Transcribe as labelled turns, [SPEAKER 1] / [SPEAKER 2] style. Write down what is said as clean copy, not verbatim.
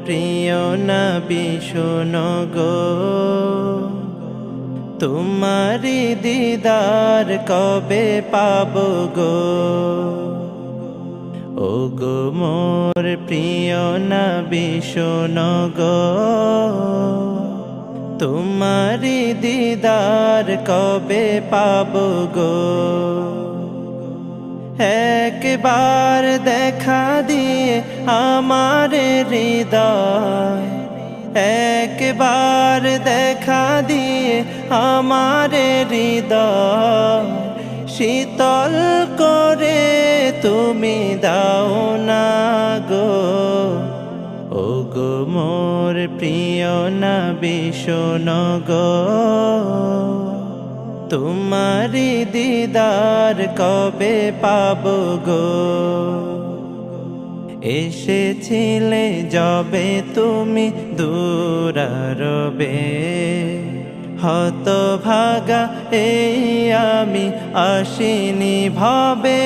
[SPEAKER 1] প্রিয় নবী শোনো গো, তোমারি দিদার কবে পাবো গো। ও গো মোর প্রিয় নবী শোনো গো, তোমারি দিদার কবে পাবো গো। একবার দেখা দিয়ে আমার হৃদয়, একবার দেখা দিয়ে আমার হৃদয় শীতল করে তুমি দাও না গো। ও গো মোর প্রিয় নবী শোনো গো, তোমারি দিদার কবে পাবো গো। এসেছিলে যবে তুমি দূরারবে, হতভাগা এই আমি আসিনি ভবে।